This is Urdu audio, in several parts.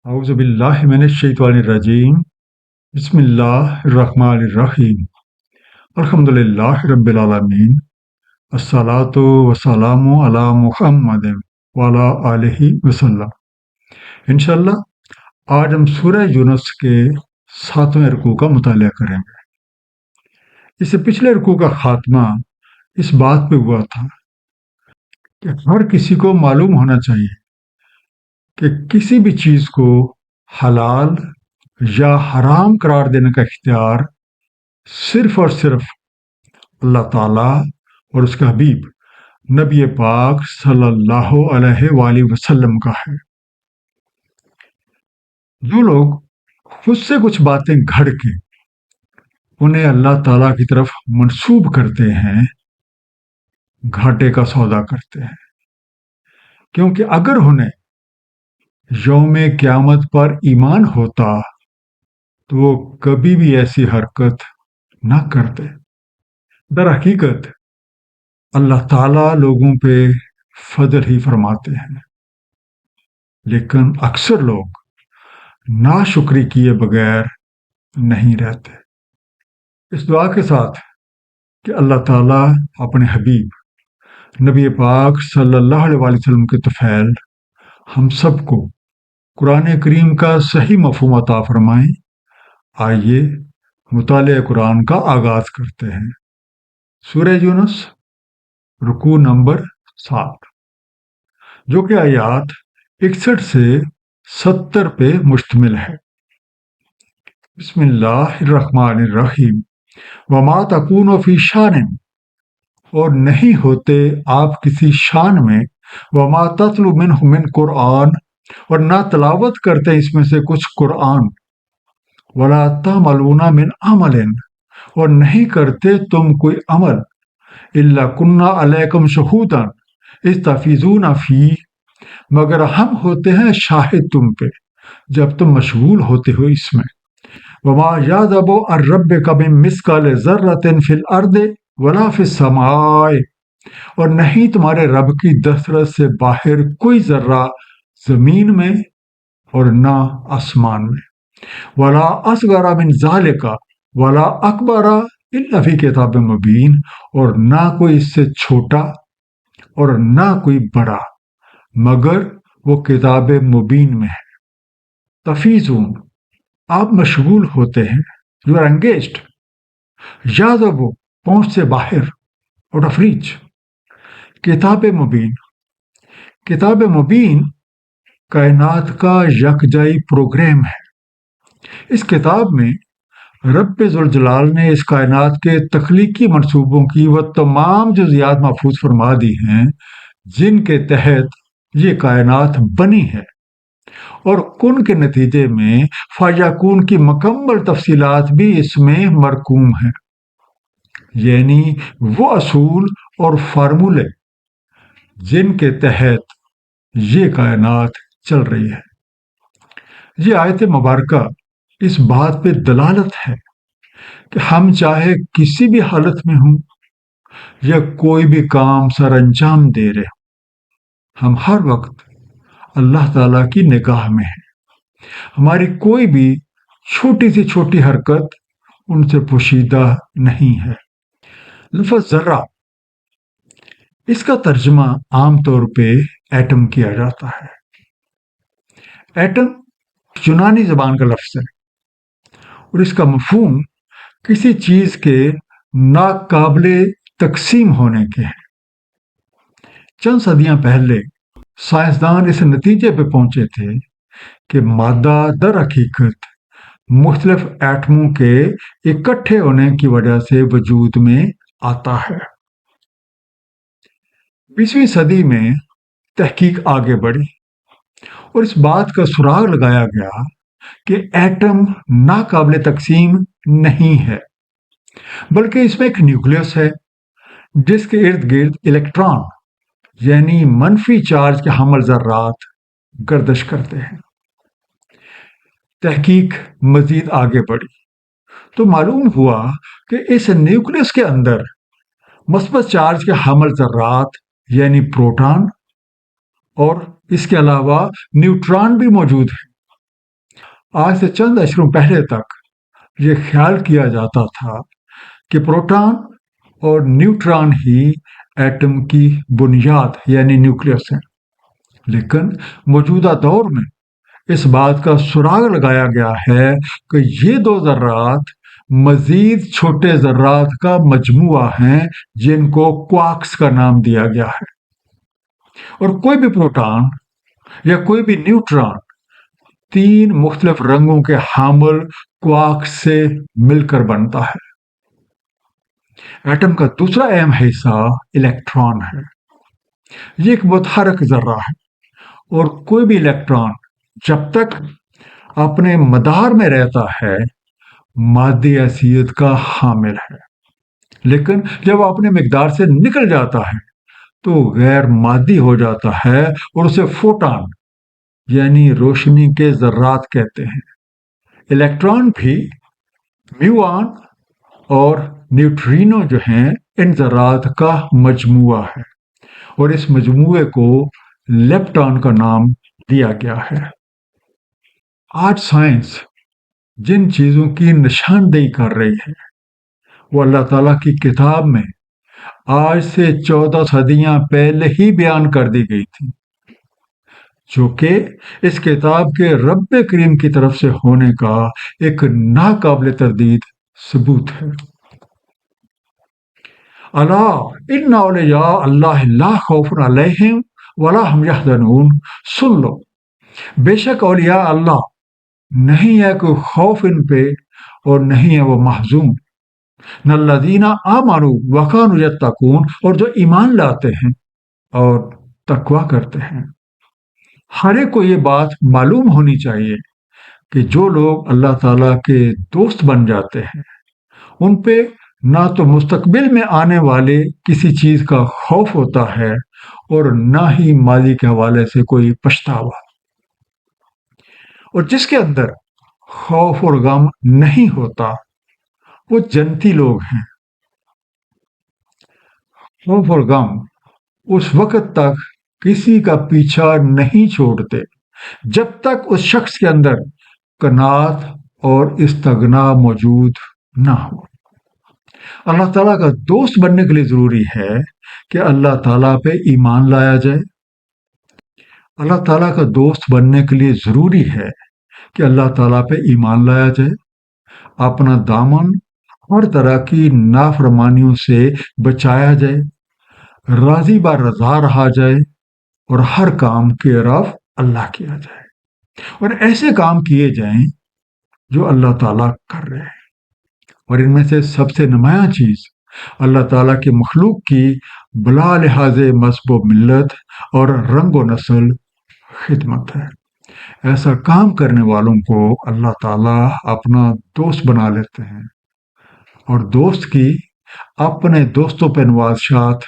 اعوذ باللہ من الشیطان الرجیم بسم اللہ الرحمن الرحیم الحمد للہ رب العالمین الصلاۃ والسلام علی محمد وعلی آلہ وسلم۔ انشاءاللہ آج ہم سورہ یونس کے 7ویں رکوع کا مطالعہ کریں گے۔ اس سے پچھلے رکوع کا خاتمہ اس بات پہ ہوا تھا کہ ہر کسی کو معلوم ہونا چاہیے کہ کسی بھی چیز کو حلال یا حرام قرار دینے کا اختیار صرف اور صرف اللہ تعالیٰ اور اس کا حبیب نبی پاک صلی اللہ علیہ وآلہ وسلم کا ہے۔ جو لوگ خود سے کچھ باتیں گھڑ کے انہیں اللہ تعالیٰ کی طرف منسوب کرتے ہیں، گھاٹے کا سودا کرتے ہیں، کیونکہ اگر انہیں یوم قیامت پر ایمان ہوتا تو وہ کبھی بھی ایسی حرکت نہ کرتے۔ در حقیقت اللہ تعالیٰ لوگوں پہ فضل ہی فرماتے ہیں، لیکن اکثر لوگ ناشکری کیے بغیر نہیں رہتے۔ اس دعا کے ساتھ کہ اللہ تعالیٰ اپنے حبیب نبی پاک صلی اللہ علیہ وسلم کے طفیل ہم سب کو قرآن کریم کا صحیح مفہوم عطا فرمائیں۔ آئیے مطالعہ قرآن کا آغاز کرتے ہیں۔ سورہ یونس رکوع نمبر 7، جو کہ آیات 61 سے 70 پہ مشتمل ہے۔ بسم اللہ الرحمن الرحیم۔ وما تکون فی شان، اور نہیں ہوتے آپ کسی شان میں، وما تتلو منہ من قرآن، اور نہ تلاوت کرتے اس میں سے کچھ قرآن، ولا تعملون من عمل، اور نہیں کرتے تم کوئی عمل، الا کنا علیکم شہودا اذ تفیضون فیہ، مگر ہم ہوتے ہیں شاہد تم پہ جب تم مشغول ہوتے ہو اس میں۔ وما یعزب عن ربک من مثقال ذرۃ فی الارض ولا فی السماء، اور نہیں تمہارے رب کی دسترس سے باہر کوئی ذرہ زمین میں اور نہ آسمان میں۔ ولا اصغر من ذالک ولا اکبر الا فی کتاب مبین، اور نہ کوئی اس سے چھوٹا اور نہ کوئی بڑا مگر وہ کتاب مبین میں ہے۔ تفیضون، آپ مشغول ہوتے ہیں، یو آر انگیجڈ۔ یعزب، پہنچ سے باہر، آؤٹ آف ریچ۔ کتاب مبین، کتاب مبین کائنات کا یکجائی پروگرام ہے۔ اس کتاب میں رب ذوالجلال نے اس کائنات کے تخلیقی منصوبوں کی وہ تمام جزیات محفوظ فرما دی ہیں جن کے تحت یہ کائنات بنی ہے، اور کن کے نتیجے میں فیکون کی مکمل تفصیلات بھی اس میں مرقوم ہیں، یعنی وہ اصول اور فارمولے جن کے تحت یہ کائنات چل رہی ہے۔ یہ آیت مبارکہ اس بات پہ دلالت ہے کہ ہم چاہے کسی بھی حالت میں ہوں یا کوئی بھی کام سر انجام دے رہے ہوں، ہم ہر وقت اللہ تعالیٰ کی نگاہ میں ہیں۔ ہماری کوئی بھی چھوٹی سے چھوٹی حرکت ان سے پوشیدہ نہیں ہے۔ لفظ ذرہ، اس کا ترجمہ عام طور پہ ایٹم کیا جاتا ہے۔ ایٹم یونانی زبان کا لفظ ہے اور اس کا مفہوم کسی چیز کے ناقابل تقسیم ہونے کے ہے۔ چند صدیاں پہلے سائنسدان اس نتیجے پہ پہنچے تھے کہ مادہ در حقیقت مختلف ایٹموں کے اکٹھے ہونے کی وجہ سے وجود میں آتا ہے۔ 20ویں صدی میں تحقیق آگے بڑھی اور اس بات کا سراغ لگایا گیا کہ ایٹم ناقابل تقسیم نہیں ہے، بلکہ اس میں ایک نیوکلیس ہے جس کے ارد گرد الیکٹران یعنی منفی چارج کے حامل ذرات گردش کرتے ہیں۔ تحقیق مزید آگے بڑھی تو معلوم ہوا کہ اس نیوکلیس کے اندر مثبت چارج کے حامل ذرات یعنی پروٹون اور اس کے علاوہ نیوٹران بھی موجود ہیں، آج سے چند اشروں پہلے تک یہ خیال کیا جاتا تھا کہ پروٹون اور نیوٹران ہی ایٹم کی بنیاد یعنی نیوکلیس ہے، لیکن موجودہ دور میں اس بات کا سراغ لگایا گیا ہے کہ یہ دو ذرات مزید چھوٹے ذرات کا مجموعہ ہیں جن کو کوارکس کا نام دیا گیا ہے، اور کوئی بھی پروٹون یا کوئی بھی نیوٹران تین مختلف رنگوں کے حامل کوارکس سے مل کر بنتا ہے۔ ایٹم کا دوسرا اہم حصہ الیکٹران ہے۔ یہ ایک متحرک ذرہ ہے، اور کوئی بھی الیکٹران جب تک اپنے مدار میں رہتا ہے مادی حیثیت کا حامل ہے، لیکن جب وہ اپنے مقدار سے نکل جاتا ہے تو غیر مادی ہو جاتا ہے، اور اسے فوٹون یعنی روشنی کے ذرات کہتے ہیں۔ الیکٹران بھی میوان اور نیوٹرینو جو ہیں ان ذرات کا مجموعہ ہے، اور اس مجموعے کو لیپٹون کا نام دیا گیا ہے۔ آج سائنس جن چیزوں کی نشاندہی کر رہی ہے وہ اللہ تعالیٰ کی کتاب میں آج سے 14 صدیاں پہلے ہی بیان کر دی گئی تھی، جو کہ اس کتاب کے رب کریم کی طرف سے ہونے کا ایک ناقابل تردید ثبوت ہے۔ الا ان اولیاء اللہ لا خوف علیہم ولا هم یحزنون، سن لو، بے شک اولیاء اللہ نہیں ہے کوئی خوف ان پہ اور نہیں ہے وہ محزون۔ نہ الذین آمنوا وکانوا یتقون، اور جو ایمان لاتے ہیں اور تقوی کرتے ہیں۔ ہر ایک کو یہ بات معلوم ہونی چاہیے کہ جو لوگ اللہ تعالیٰ کے دوست بن جاتے ہیں ان پہ نہ تو مستقبل میں آنے والے کسی چیز کا خوف ہوتا ہے اور نہ ہی ماضی کے حوالے سے کوئی پچھتاوا، اور جس کے اندر خوف اور غم نہیں ہوتا وہ جنتی لوگ ہیں۔ خوف اور غم اس وقت تک کسی کا پیچھا نہیں چھوڑتے جب تک اس شخص کے اندر قناعت اور استغنا موجود نہ ہو۔ اللہ تعالیٰ کا دوست بننے کے لیے ضروری ہے کہ اللہ تعالیٰ پہ ایمان لایا جائے۔ اللہ تعالیٰ کا دوست بننے کے لیے ضروری ہے کہ اللہ تعالیٰ پہ ایمان لایا جائے، اپنا دامن ہر طرح کی نافرمانیوں سے بچایا جائے، راضی با رضا رہا جائے، اور ہر کام کے رف اللہ کیا جائے، اور ایسے کام کیے جائیں جو اللہ تعالیٰ کر رہے ہیں۔ اور ان میں سے سب سے نمایاں چیز اللہ تعالیٰ کی مخلوق کی بلا لحاظ مذہب و ملت اور رنگ و نسل خدمت ہے۔ ایسا کام کرنے والوں کو اللہ تعالیٰ اپنا دوست بنا لیتے ہیں، اور دوست کی اپنے دوستوں پہ نوازشات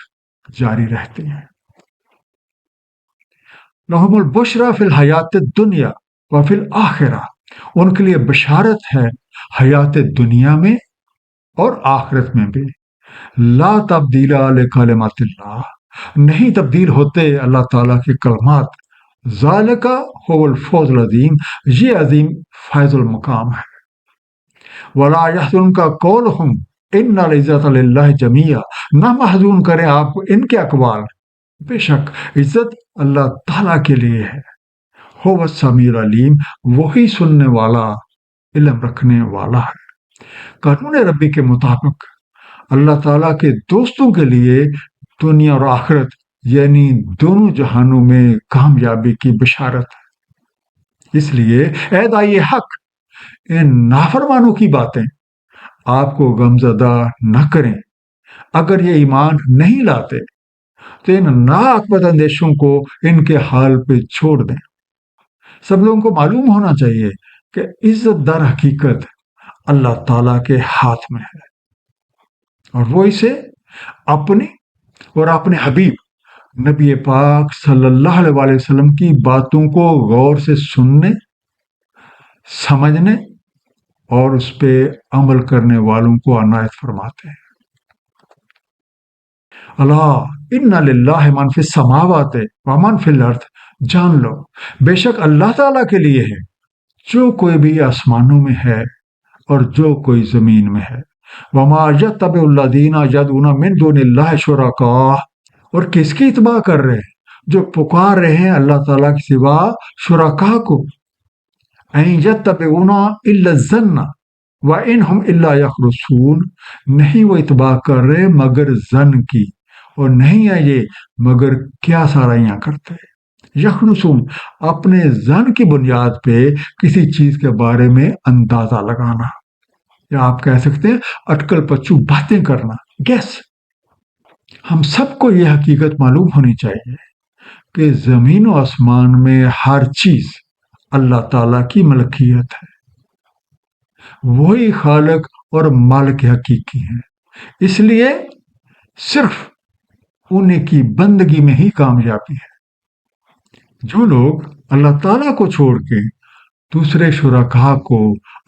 جاری رہتی ہیں۔ لہم البشریٰ فی الحیات الدنیا و فی الآخرہ، ان کے لیے بشارت ہے حیات دنیا میں اور آخرت میں بھی۔ لا تبدیل لکلمات اللہ، نہیں تبدیل ہوتے اللہ تعالیٰ کے کلمات۔ ذالک هو الفوز العظیم، یہ عظیم فیض المقام ہے۔ ولا یحزنک قولہم ان العزت للہ جمیعا، نہ محزون کریں آپ کو ان کے اقوال، بے شک عزت اللہ تعالیٰ کے لیے ہے۔ هو السمیع العلیم، وہی سننے والا علم رکھنے والا ہے۔ قانون ربی کے مطابق اللہ تعالیٰ کے دوستوں کے لیے دنیا اور آخرت یعنی دونوں جہانوں میں کامیابی کی بشارت ہے۔ اس لیے اے داعی حق، ان نافرمانوں کی باتیں آپ کو غمزدہ نہ کریں۔ اگر یہ ایمان نہیں لاتے تو ان ناعاقبت اندیشوں کو ان کے حال پہ چھوڑ دیں۔ سب لوگوں کو معلوم ہونا چاہیے کہ عزت در حقیقت اللہ تعالیٰ کے ہاتھ میں ہے، اور وہ اسے اپنی اور اپنے حبیب نبی پاک صلی اللہ علیہ وسلم کی باتوں کو غور سے سننے، سمجھنے اور اس پہ عمل کرنے والوں کو عنایت فرماتے ہیں۔ الا ان للہ من فی السماوات و من فی الارض، جان لو بے شک اللہ تعالیٰ کے لیے ہے جو کوئی بھی آسمانوں میں ہے اور جو کوئی زمین میں ہے. وما یتبع الذین یدعون من دون اللہ شرکاء، اور کس کی اتباع کر رہے ہیں؟ جو پکار رہے ہیں اللہ تعالیٰ کے سوا شرکاء کو. این یتبعون الا الظن وان ہم الا یخرصون، نہیں وہ اتباع کر رہے مگر ظن کی، اور نہیں ہے یہ مگر کیا سارائیاں کرتے ہیں. یخرصون، اپنے ظن کی بنیاد پہ کسی چیز کے بارے میں اندازہ لگانا، یا آپ کہہ سکتے ہیں اٹکل پچو باتیں کرنا، گیس. ہم سب کو یہ حقیقت معلوم ہونی چاہیے کہ زمین و آسمان میں ہر چیز اللہ تعالیٰ کی ملکیت ہے. وہی خالق اور مالک حقیقی ہیں، اس لیے صرف انہیں کی بندگی میں ہی کامیابی ہے. جو لوگ اللہ تعالیٰ کو چھوڑ کے دوسرے شرکاء کو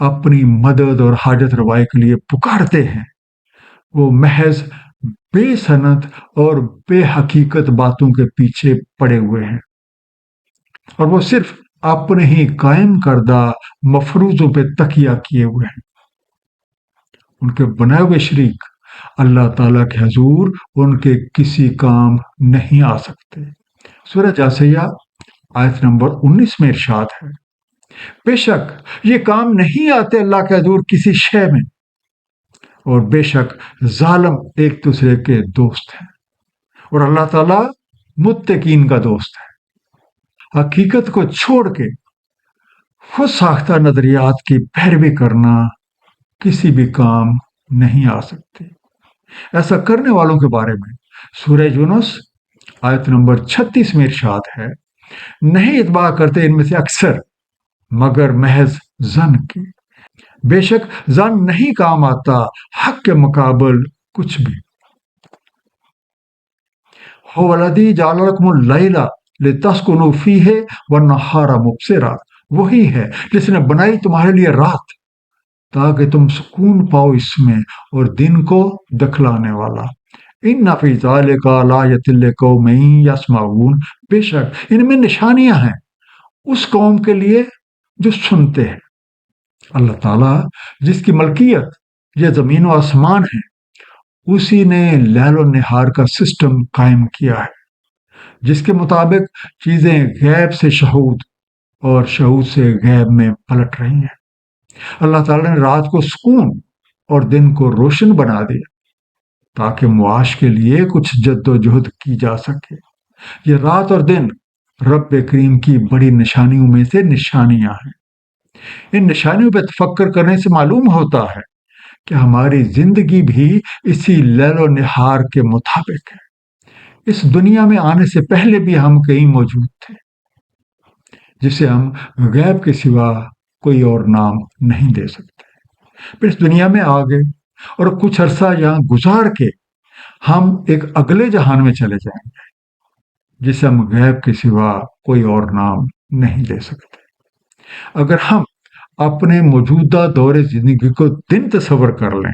اپنی مدد اور حاجت روائی کے لیے پکارتے ہیں، وہ محض بے سند اور بے حقیقت باتوں کے پیچھے پڑے ہوئے ہیں، اور وہ صرف اپنے ہی قائم کردہ مفروضوں پہ تکیہ کیے ہوئے ہیں. ان کے بنائے ہوئے شریک اللہ تعالیٰ کے حضور ان کے کسی کام نہیں آ سکتے. سورہ جاثیہ آیت نمبر 19 میں ارشاد ہے، بے شک یہ کام نہیں آتے اللہ کے حضور کسی شے میں، اور بے شک ظالم ایک دوسرے کے دوست ہیں، اور اللہ تعالیٰ متقین کا دوست ہے. حقیقت کو چھوڑ کے خود ساختہ نظریات کی پیروی کرنا کسی بھی کام نہیں آ سکتے. ایسا کرنے والوں کے بارے میں سورہ یونس آیت نمبر 36 میں ارشاد ہے، نہیں اتباع کرتے ان میں سے اکثر مگر محض ظن کی، بے شک ظن نہیں کام آتا حق کے مقابل کچھ بھی. هو الذی جعل لکم اللیل لتسکنوا فیہ والنہار مبصرا، وہی ہے جس نے بنائی تمہارے لیے رات تاکہ تم سکون پاؤ اس میں، اور دن کو دکھلانے والا. ان فی ذلک لآیۃ لقوم یسمعون، بے شک ان میں نشانیاں ہیں اس قوم کے لیے جو سنتے ہیں. اللہ تعالیٰ جس کی ملکیت یہ زمین و آسمان ہے، اسی نے لیل و نہار کا سسٹم قائم کیا ہے، جس کے مطابق چیزیں غیب سے شہود اور شہود سے غیب میں پلٹ رہی ہیں. اللہ تعالیٰ نے رات کو سکون اور دن کو روشن بنا دیا تاکہ معاش کے لیے کچھ جد و جہد کی جا سکے. یہ رات اور دن رب کریم کی بڑی نشانیوں میں سے نشانیاں ہیں. ان نشانیوں پہ تفکر کرنے سے معلوم ہوتا ہے کہ ہماری زندگی بھی اسی لیل و نہار کے مطابق ہے. اس دنیا میں آنے سے پہلے بھی ہم کہیں موجود تھے، جسے ہم غیب کے سوا کوئی اور نام نہیں دے سکتے. پھر اس دنیا میں آ گئے اور کچھ عرصہ یہاں گزار کے ہم ایک اگلے جہان میں چلے جائیں گے جسے ہم غیب کے سوا کوئی اور نام نہیں دے سکتے. اگر ہم اپنے موجودہ دور زندگی کو دن تصور کر لیں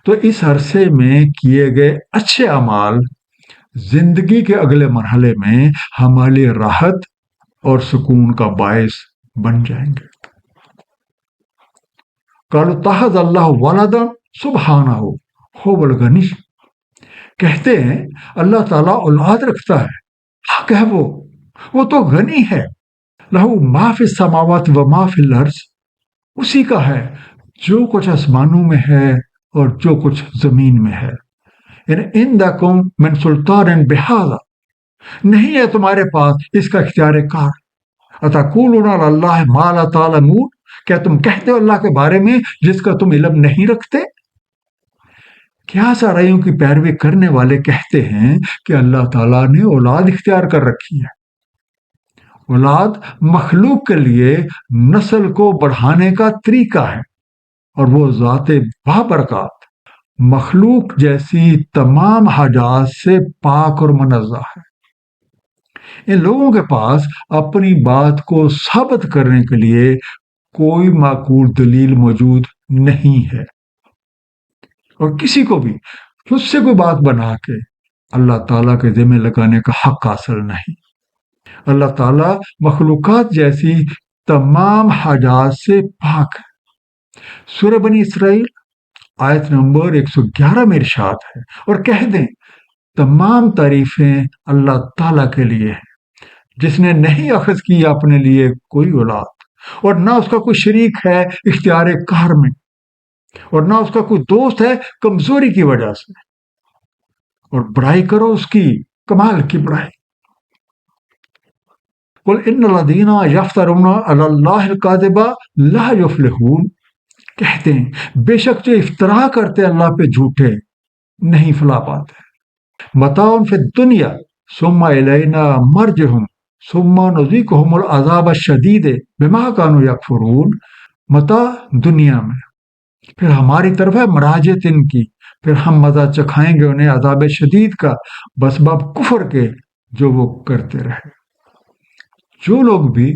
تو اس عرصے میں کیے گئے اچھے اعمال زندگی کے اگلے مرحلے میں ہمارے لیے راحت اور سکون کا باعث بن جائیں گے. قالوا اتخذ اللہ ولدا سبحانہ هو الغنی، کہتے ہیں اللہ تعالیٰ اولاد رکھتا ہے، حق ہے وہ تو غنی ہے. لہو ما فی السماوات و ما فی الارض، اسی کا ہے جو کچھ آسمانوں میں ہے اور جو کچھ زمین میں ہے. ان عندکم من سلطان بہذا، نہیں ہے تمہارے پاس اس کا اختیار کار. اتقولون علی اللہ ما لا تعلمون، کیا تم کہتے ہو اللہ کے بارے میں جس کا تم علم نہیں رکھتے؟ کیا سارائیوں کی پیروی کرنے والے کہتے ہیں کہ اللہ تعالیٰ نے اولاد اختیار کر رکھی ہے. اولاد مخلوق کے لیے نسل کو بڑھانے کا طریقہ ہے، اور وہ ذات بابرکات مخلوق جیسی تمام حاجات سے پاک اور منزہ ہے. ان لوگوں کے پاس اپنی بات کو ثابت کرنے کے لیے کوئی معقول دلیل موجود نہیں ہے، اور کسی کو بھی خود سے کوئی بات بنا کے اللہ تعالیٰ کے ذمہ لگانے کا حق حاصل نہیں. اللہ تعالیٰ مخلوقات جیسی تمام حاجات سے پاک ہے۔ سورہ بنی اسرائیل آیت نمبر 111 میں ارشاد ہے، اور کہہ دیں تمام تعریفیں اللہ تعالیٰ کے لیے ہیں، جس نے نہیں اخذ کی اپنے لیے کوئی اولاد، اور نہ اس کا کوئی شریک ہے اختیار کار میں، اور نہ اس کا کوئی دوست ہے کمزوری کی وجہ سے، اور بڑائی کرو اس کی کمال کی بڑائی۔ قل ان الذین یفترون علی اللہ الکاذب لا یفلحون، کہتے ہیں بے شک جو افطرا کرتے اللہ پہ جھوٹے نہیں فلا پاتے۔ متاع فی الدنیا ثم الینا مرجعہم ثم نذیقہم العذاب الشدید بما کانوا یکفرون، متاع دنیا میں، پھر ہماری طرف ہے مراجعت ان کی، پھر ہم مزہ چکھائیں گے انہیں عذاب شدید کا بسبب کفر کے جو وہ کرتے رہے۔ جو لوگ بھی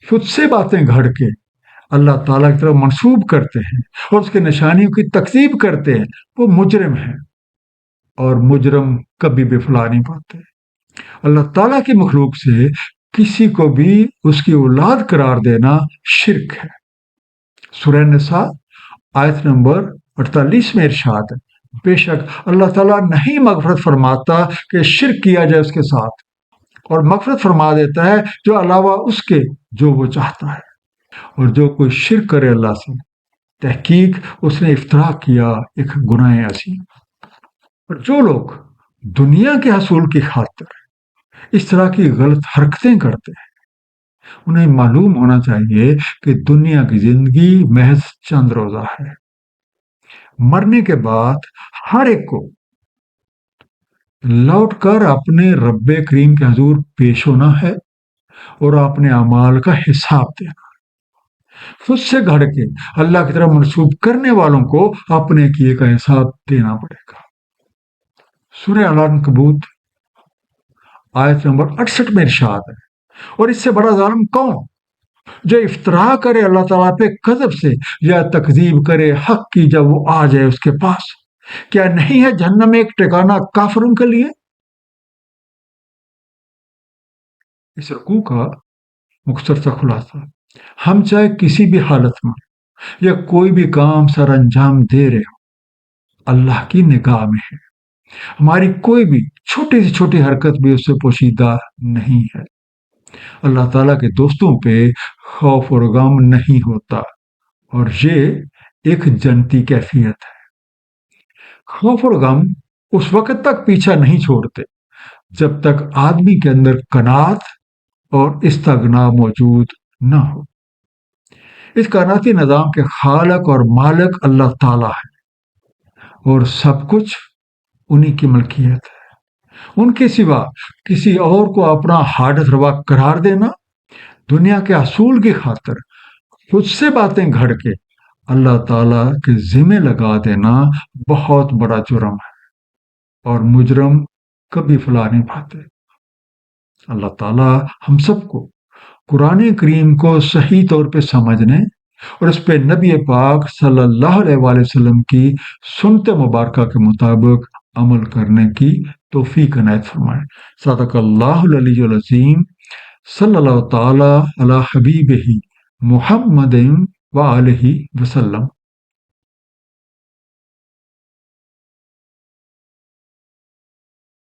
خود سے باتیں گھڑ کے اللہ تعالیٰ کی طرف منسوب کرتے ہیں اور اس کے نشانیوں کی تکذیب کرتے ہیں، وہ مجرم ہیں، اور مجرم کبھی بھی فلاح نہیں پاتے۔ اللہ تعالیٰ کی مخلوق سے کسی کو بھی اس کی اولاد قرار دینا شرک ہے۔ سورہ نساء آیت نمبر 48 میں ارشاد ہے، بے شک اللہ تعالیٰ نہیں مغفرت فرماتا کہ شرک کیا جائے اس کے ساتھ، اور مغفرت فرما دیتا ہے جو علاوہ اس کے جو وہ چاہتا ہے۔ اور جو کوئی شرک کرے اللہ سے، تحقیق اس نے افترا کیا ایک گناہ عظیم۔ اور جو لوگ دنیا کے حصول کی خاطر اس طرح کی غلط حرکتیں کرتے ہیں، انہیں معلوم ہونا چاہیے کہ دنیا کی زندگی محض چند روزہ ہے۔ مرنے کے بعد ہر ایک کو لوٹ کر اپنے رب کریم کے حضور پیش ہونا ہے اور اپنے اعمال کا حساب دینا۔ خود سے گھڑ کے اللہ کی طرف منسوب کرنے والوں کو اپنے کیے کا حساب دینا پڑے گا۔ سورہ العنکبوت آیت نمبر 68 میں ارشاد ہے، اور اس سے بڑا ظالم کون جو افطرا کرے اللہ تعالیٰ پہ کذب سے، یا تکذیب کرے حق کی جب وہ آ جائے اس کے پاس۔ کیا نہیں ہے جہنم میں ایک ٹھکانہ کافروں کے لیے؟ اس رکوع کا مختصر سا خلاصہ، ہم چاہے کسی بھی حالت میں یا کوئی بھی کام سر انجام دے رہے ہو، اللہ کی نگاہ میں ہے۔ ہماری کوئی بھی چھوٹی سے چھوٹی حرکت بھی اس سے پوشیدہ نہیں ہے۔ اللہ تعالیٰ کے دوستوں پہ خوف اور غم نہیں ہوتا، اور یہ ایک جنتی کیفیت ہے۔ خوف اور غم اس وقت تک پیچھا نہیں چھوڑتے جب تک آدمی کے اندر قناعت اور استغنا موجود نہ ہو۔ اس کائناتی نظام کے خالق اور مالک اللہ تعالیٰ ہے، اور سب کچھ انہی کی ملکیت ہے۔ ان کے سوا کسی اور کو اپنا حاجت روا قرار دینا، دنیا کے حصول کی خاطر خود سے باتیں گھڑ کے اللہ تعالیٰ کے ذمہ لگا دینا بہت بڑا جرم ہے، اور مجرم کبھی فلاح نہیں پاتے۔ اللہ تعالیٰ ہم سب کو قرآن کریم کو صحیح طور پہ سمجھنے اور اس پہ نبی پاک صلی اللہ علیہ وآلہ وسلم کی سنت مبارکہ کے مطابق عمل کرنے کی توفیق عنایت فرمائے۔ صدق اللہ العلی العظیم، صلی اللہ تعالی علی حبیبہ محمد وآلہ وسلم۔